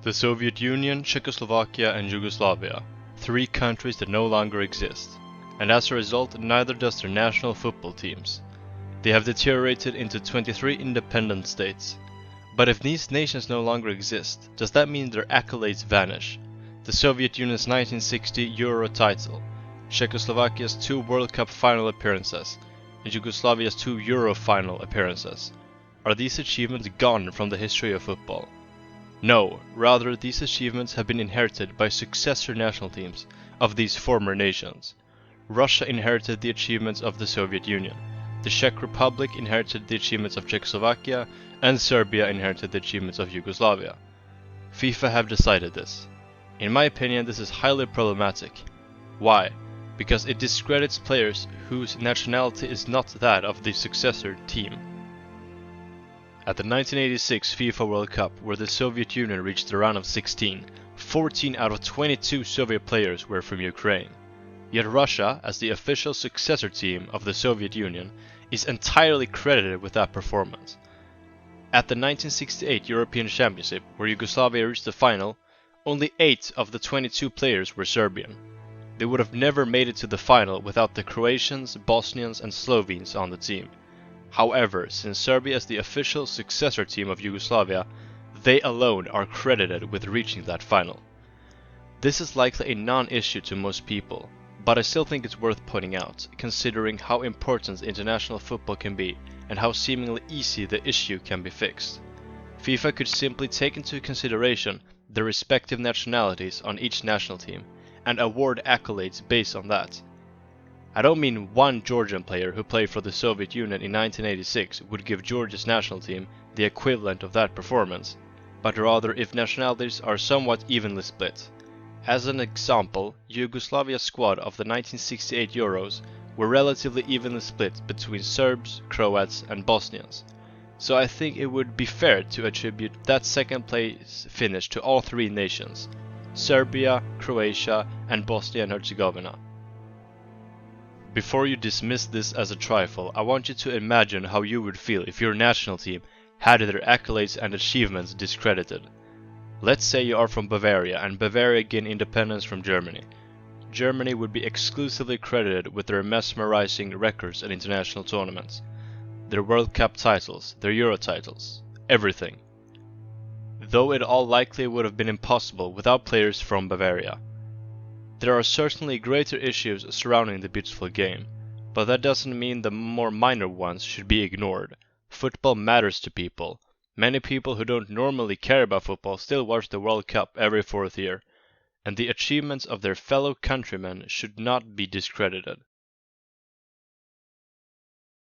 The Soviet Union, Czechoslovakia and Yugoslavia, 3 countries that no longer exist, and as a result neither does their national football teams. They have deteriorated into 23 independent states. But if these nations no longer exist, does that mean their accolades vanish? The Soviet Union's 1960 Euro title, Czechoslovakia's 2 World Cup final appearances, and Yugoslavia's 2 Euro final appearances. Are these achievements gone from the history of football? No, rather these achievements have been inherited by successor national teams of these former nations. Russia inherited the achievements of the Soviet Union, the Czech Republic inherited the achievements of Czechoslovakia, and Serbia inherited the achievements of Yugoslavia. FIFA have decided this. In my opinion, this is highly problematic. Why? Because it discredits players whose nationality is not that of the successor team. At the 1986 FIFA World Cup, where the Soviet Union reached the round of 16, 14 out of 22 Soviet players were from Ukraine. Yet Russia, as the official successor team of the Soviet Union, is entirely credited with that performance. At the 1968 European Championship, where Yugoslavia reached the final, only 8 of the 22 players were Serbian. They would have never made it to the final without the Croatians, Bosnians and Slovenes on the team. However, since Serbia is the official successor team of Yugoslavia, they alone are credited with reaching that final. This is likely a non-issue to most people, but I still think it's worth pointing out, considering how important international football can be and how seemingly easy the issue can be fixed. FIFA could simply take into consideration the respective nationalities on each national team and award accolades based on that. I don't mean one Georgian player who played for the Soviet Union in 1986 would give Georgia's national team the equivalent of that performance, but rather if nationalities are somewhat evenly split. As an example, Yugoslavia's squad of the 1968 Euros were relatively evenly split between Serbs, Croats and Bosnians, so I think it would be fair to attribute that second place finish to all 3 nations, Serbia, Croatia and Bosnia and Herzegovina. Before you dismiss this as a trifle, I want you to imagine how you would feel if your national team had their accolades and achievements discredited. Let's say you are from Bavaria and Bavaria gained independence from Germany. Germany would be exclusively credited with their mesmerizing records at international tournaments, their World Cup titles, their Euro titles, everything. Though it all likely would have been impossible without players from Bavaria. There are certainly greater issues surrounding the beautiful game, but that doesn't mean the more minor ones should be ignored. Football matters to people. Many people who don't normally care about football still watch the World Cup every 4th year, and the achievements of their fellow countrymen should not be discredited.